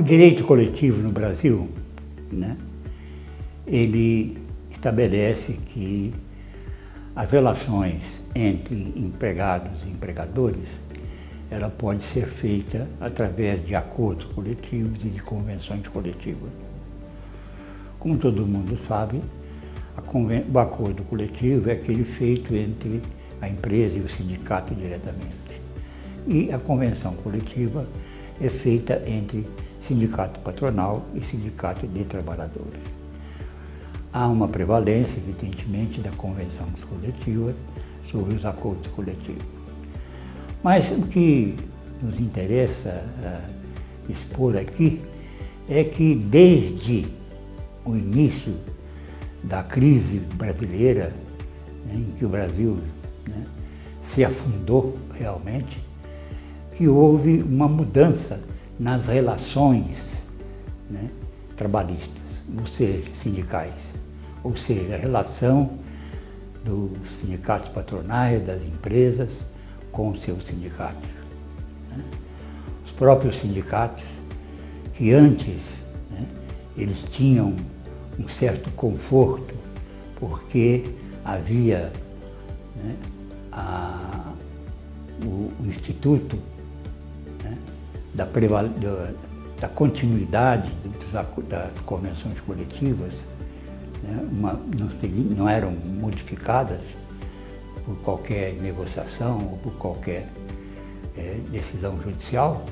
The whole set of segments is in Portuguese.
direito coletivo no Brasil, né, ele estabelece que as relações entre empregados e empregadores, ela pode ser feita através de acordos coletivos e de convenções coletivas. Como todo mundo sabe, o acordo coletivo é aquele feito entre a empresa e o sindicato diretamente. E a convenção coletiva é feita entre sindicato patronal e sindicato de trabalhadores. Há uma prevalência, evidentemente, da convenção coletiva sobre os acordos coletivos. Mas o que nos interessa expor aqui é que desde o início da crise brasileira, né, em que o Brasil, né, se afundou realmente, que houve uma mudança nas relações, né, trabalhistas, ou seja, sindicais, ou seja, a relação dos sindicatos patronais, das empresas, com os seus sindicatos, né? Os próprios sindicatos, que antes, né, eles tinham um certo conforto, porque havia, né, o Instituto, né, da continuidade das convenções coletivas, né, não eram modificadas por qualquer negociação ou por qualquer decisão judicial,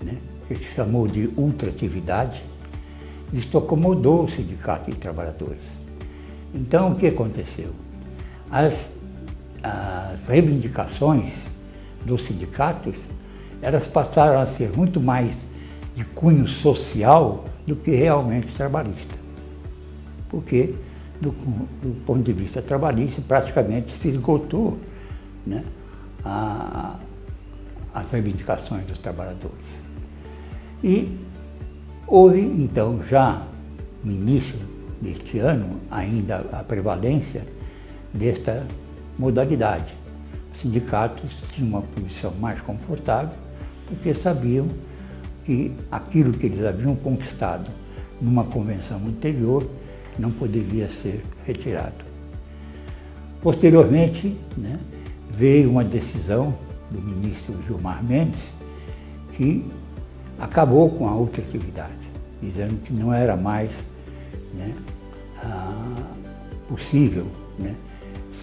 né, que se chamou de ultratividade. Isto acomodou o sindicato de trabalhadores. Então, o que aconteceu? As reivindicações dos sindicatos, elas passaram a ser muito mais de cunho social do que realmente trabalhista. Porque, do ponto de vista trabalhista, praticamente se esgotou, né, as reivindicações dos trabalhadores. E houve, então, já no início deste ano, ainda a prevalência desta modalidade. Os sindicatos tinham uma posição mais confortável, porque sabiam que aquilo que eles haviam conquistado numa convenção anterior não poderia ser retirado. Posteriormente, né, veio uma decisão do ministro Gilmar Mendes que acabou com a ultratividade, dizendo que não era mais, né, possível, né,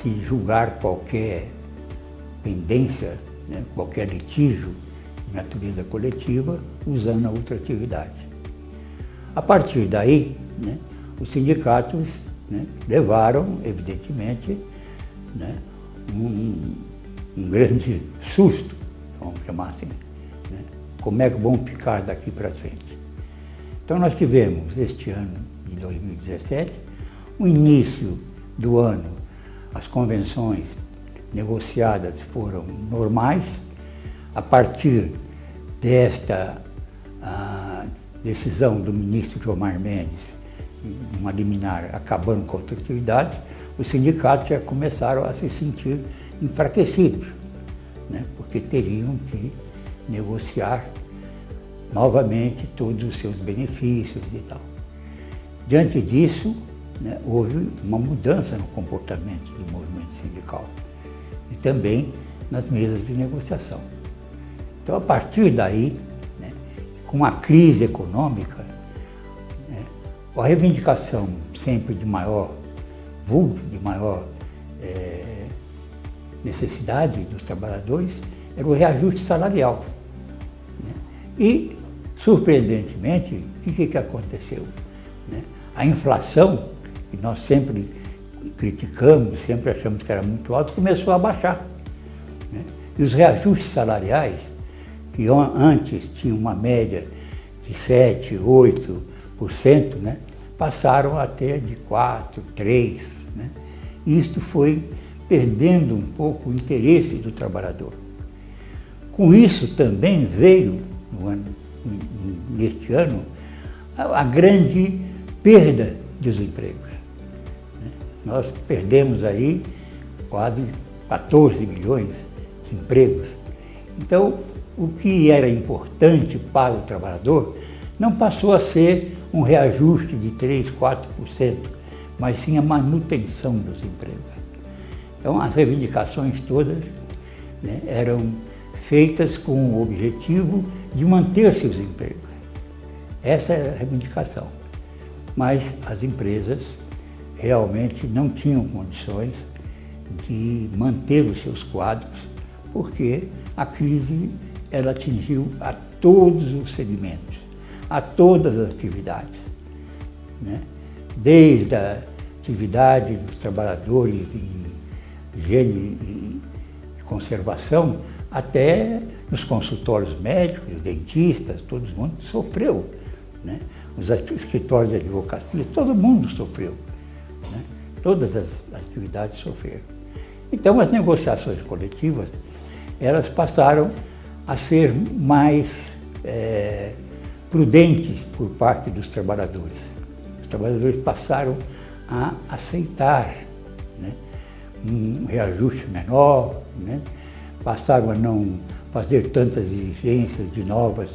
se julgar qualquer pendência, né, qualquer litígio de natureza coletiva usando a ultratividade. A partir daí, né, os sindicatos, né, levaram, evidentemente, né, um grande susto, vamos chamar assim, né? Como é que vão ficar daqui para frente. Então nós tivemos, este ano de 2017, o início do ano, as convenções negociadas foram normais. A partir desta decisão do ministro Gilmar Mendes, uma liminar acabando com a ultratividade, os sindicatos já começaram a se sentir enfraquecidos, né, porque teriam que negociar novamente todos os seus benefícios e tal. Diante disso, né, houve uma mudança no comportamento do movimento sindical e também nas mesas de negociação. Então, a partir daí, né, com a crise econômica, né, a reivindicação sempre de maior vulto, de maior necessidade dos trabalhadores, era o reajuste salarial, né? E, surpreendentemente, o que aconteceu, né? A inflação, que nós sempre criticamos, sempre achamos que era muito alta, começou a baixar, né? E os reajustes salariais, que antes tinham uma média de 7%, 8%, né, passaram a ter de 4%, 3%. Né? E isto foi perdendo um pouco o interesse do trabalhador. Com isso também veio, neste ano, a grande perda dos empregos. Né? Nós perdemos aí quase 14 milhões de empregos. Então, o que era importante para o trabalhador não passou a ser um reajuste de 3%, 4%, mas sim a manutenção dos empregos. Então, as reivindicações todas, né, eram feitas com o objetivo de manter seus empregos. Essa é a reivindicação. Mas as empresas realmente não tinham condições de manter os seus quadros, porque a crise ela atingiu a todos os segmentos, a todas as atividades, né? Desde a atividade dos trabalhadores em higiene e conservação, até nos consultórios médicos, dentistas, todo mundo sofreu, né? Os escritórios de advocacia, todo mundo sofreu, né? Todas as atividades sofreram. Então, as negociações coletivas, elas passaram a ser mais prudentes por parte dos trabalhadores. Os trabalhadores passaram a aceitar, né, um reajuste menor, né, passaram a não fazer tantas exigências de novas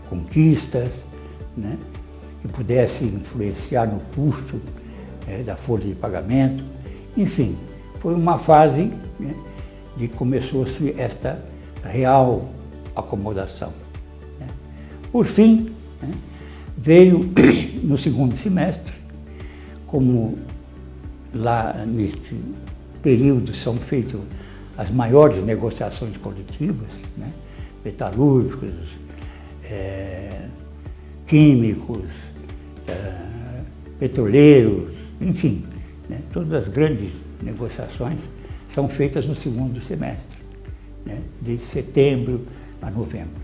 conquistas, né, que pudessem influenciar no custo da folha de pagamento. Enfim, foi uma fase, né, de começou-se esta real acomodação, né. Por fim, né, veio no segundo semestre, como lá neste período são feitas as maiores negociações coletivas, né, metalúrgicos, químicos, petroleiros, enfim, né, todas as grandes negociações são feitas no segundo semestre, né, de setembro a novembro,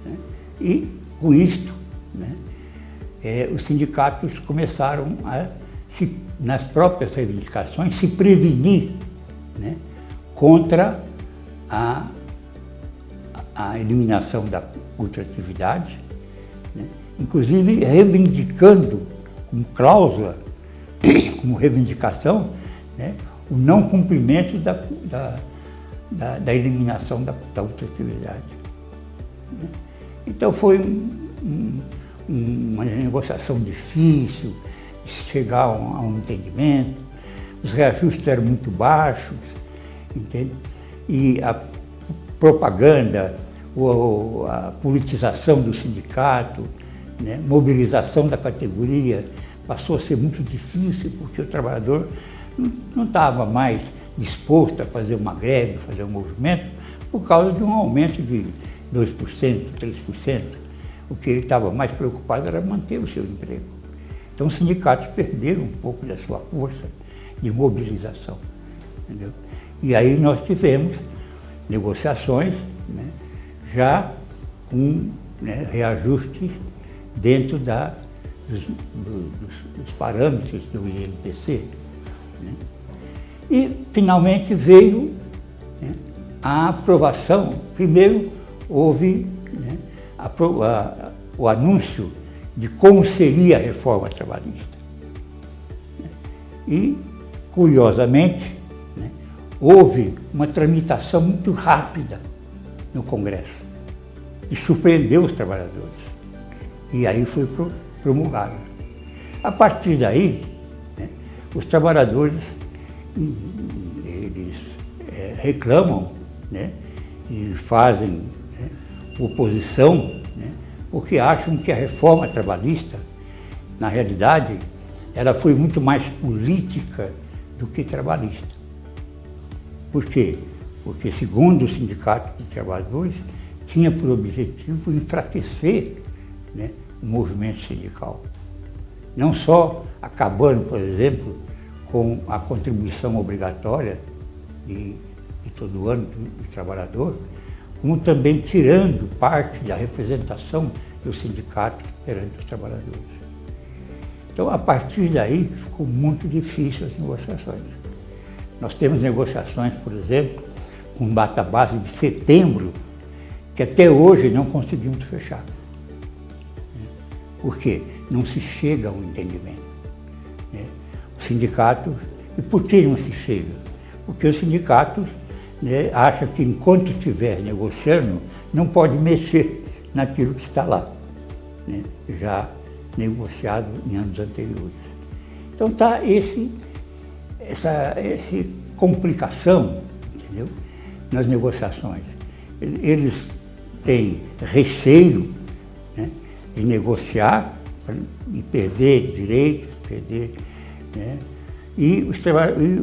né. E com isto, né, os sindicatos começaram a, nas próprias reivindicações, se prevenir, né, contra a eliminação da ultratividade, né, inclusive reivindicando como cláusula, como reivindicação, né, o não cumprimento da eliminação da ultratividade, né. Então foi uma negociação difícil, de chegar a um entendimento, os reajustes eram muito baixos, entende? E a propaganda, a politização do sindicato, né, mobilização da categoria, passou a ser muito difícil, porque o trabalhador não estava mais disposto a fazer uma greve, fazer um movimento, por causa de um aumento de 2%, 3%. O que ele estava mais preocupado era manter o seu emprego. Então os sindicatos perderam um pouco da sua força de mobilização, entendeu? E aí nós tivemos negociações, né, já com, né, reajustes dentro dos parâmetros do INPC, né? E finalmente veio, né, a aprovação. Primeiro houve, né, o anúncio de como seria a reforma trabalhista. E, curiosamente, né, houve uma tramitação muito rápida no Congresso, e surpreendeu os trabalhadores. E aí foi promulgado. A partir daí, né, os trabalhadores, eles reclamam, né, e fazem, né, oposição, né, porque acham que a reforma trabalhista, na realidade, ela foi muito mais política do que trabalhista. Por quê? Porque, segundo o Sindicato de Trabalhadores, tinha por objetivo enfraquecer, né, o movimento sindical. Não só acabando, por exemplo, com a contribuição obrigatória de todo ano do trabalhador, como também tirando parte da representação do sindicato perante os trabalhadores. Então, a partir daí, ficou muito difícil as negociações. Nós temos negociações, por exemplo, com data-base de setembro, que até hoje não conseguimos fechar. Por quê? Não se chega a um entendimento, né? Os sindicatos, e por que não se chega? Porque os sindicatos, né, acham que enquanto estiver negociando, não pode mexer naquilo que está lá, né, já negociado em anos anteriores. Então está essa complicação, entendeu, nas negociações. Eles têm receio, né, de negociar e perder direitos, né, e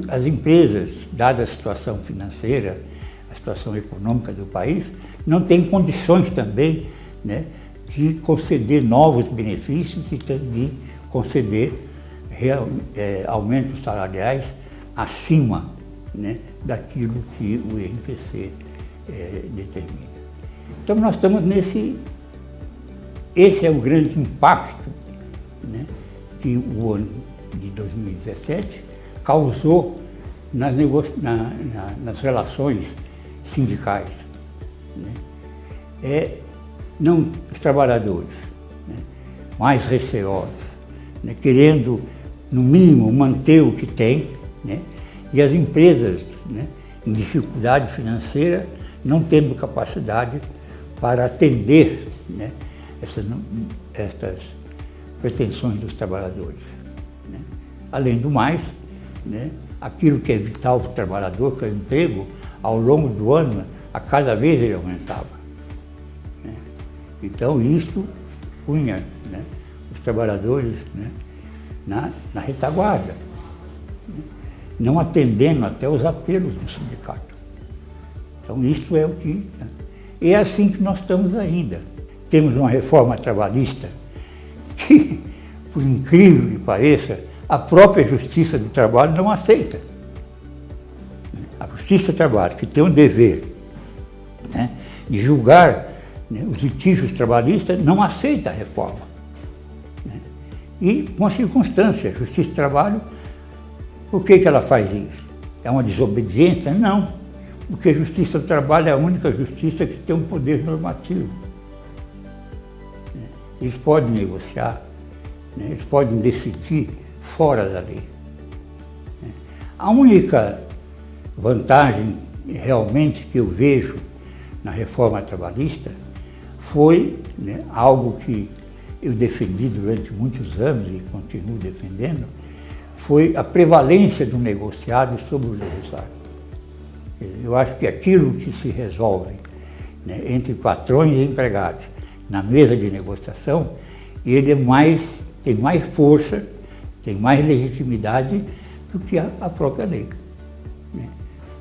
as empresas, dada a situação financeira, a situação econômica do país, não têm condições também, né, de conceder novos benefícios e de conceder aumentos salariais acima, né, daquilo que o INPC determina. Então nós estamos esse é o grande impacto, né, que o ano de 2017 causou nas relações sindicais, né? Os trabalhadores, né, mais receosos, né, querendo, no mínimo, manter o que tem, né, e as empresas, né, em dificuldade financeira, não tendo capacidade para atender, né, estas pretensões dos trabalhadores, né. Além do mais, né, aquilo que é vital para o trabalhador, que é o emprego, ao longo do ano, a cada vez ele aumentava, né. Então isso punha, né, os trabalhadores, né, na retaguarda, né, não atendendo até os apelos do sindicato. Então isso é o que... Né, e é assim que nós estamos ainda. Temos uma reforma trabalhista que, por incrível que pareça, a própria Justiça do Trabalho não aceita. A Justiça do Trabalho, que tem o dever, né, de julgar, né, os litígios trabalhistas, não aceita a reforma, né. E, com a circunstância, a Justiça do Trabalho, por que ela faz isso? É uma desobediência? Não, porque a Justiça do Trabalho é a única justiça que tem um poder normativo. Eles podem negociar, né, eles podem decidir fora da lei. A única vantagem realmente que eu vejo na reforma trabalhista foi, né, algo que eu defendi durante muitos anos e continuo defendendo, foi a prevalência do negociado sobre o legislado. Eu acho que aquilo que se resolve, né, entre patrões e empregados na mesa de negociação, ele tem mais força, tem mais legitimidade do que a própria lei, né?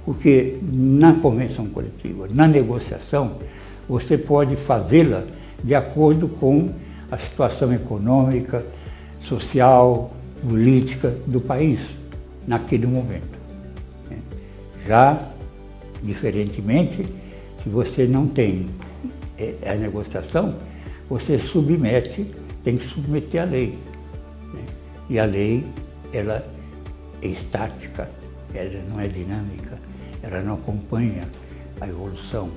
Porque na convenção coletiva, na negociação, você pode fazê-la de acordo com a situação econômica, social, política do país, naquele momento, né? Já, diferentemente, se você não tem a negociação, você tem que submeter a lei, né? E a lei, ela é estática, ela não é dinâmica, ela não acompanha a evolução.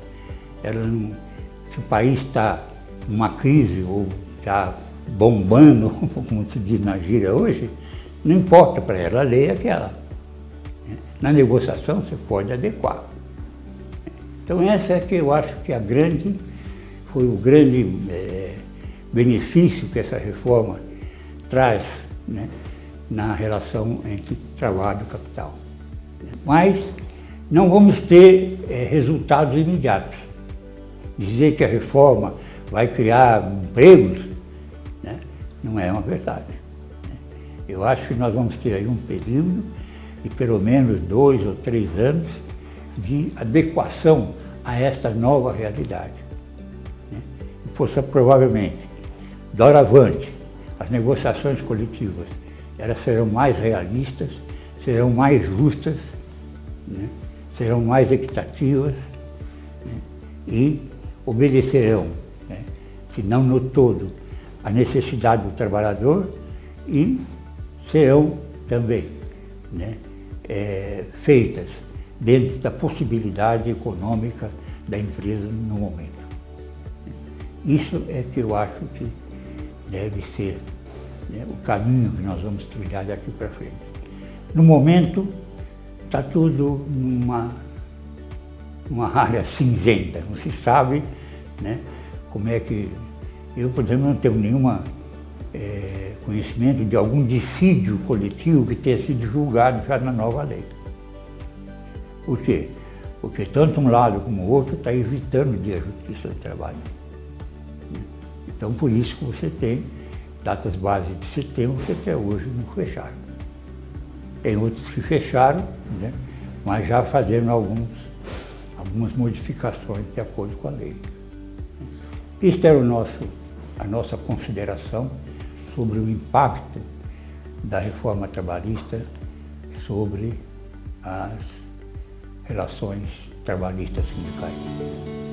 Se o país está numa crise ou está bombando, como se diz na gíria hoje, não importa para ela, a lei é aquela, né? Na negociação você pode adequar. Então essa é que eu acho que foi o grande benefício que essa reforma traz, né, na relação entre trabalho e capital. Mas não vamos ter resultados imediatos. Dizer que a reforma vai criar empregos, né, não é uma verdade. Eu acho que nós vamos ter aí um período de pelo menos 2 ou 3 anos de adequação a esta nova realidade. E, provavelmente, doravante, as negociações coletivas, elas serão mais realistas, serão mais justas, né, serão mais equitativas, né, e obedecerão, né, se não no todo, a necessidade do trabalhador e serão também, né, feitas dentro da possibilidade econômica da empresa no momento. Isso é que eu acho que deve ser, né, o caminho que nós vamos trilhar daqui para frente. No momento, está tudo numa área cinzenta, não se sabe, né, como é que Eu, por exemplo, não tenho nenhuma conhecimento de algum dissídio coletivo que tenha sido julgado já na nova lei. Por quê? Porque tanto um lado como o outro está evitando de a justiça do trabalho. Então, por isso que você tem datas básicas de setembro que até hoje não fecharam. Tem outros que fecharam, né? Mas já fazendo algumas modificações de acordo com a lei. Isto era a nossa consideração sobre o impacto da reforma trabalhista sobre as relações trabalhistas sindicais.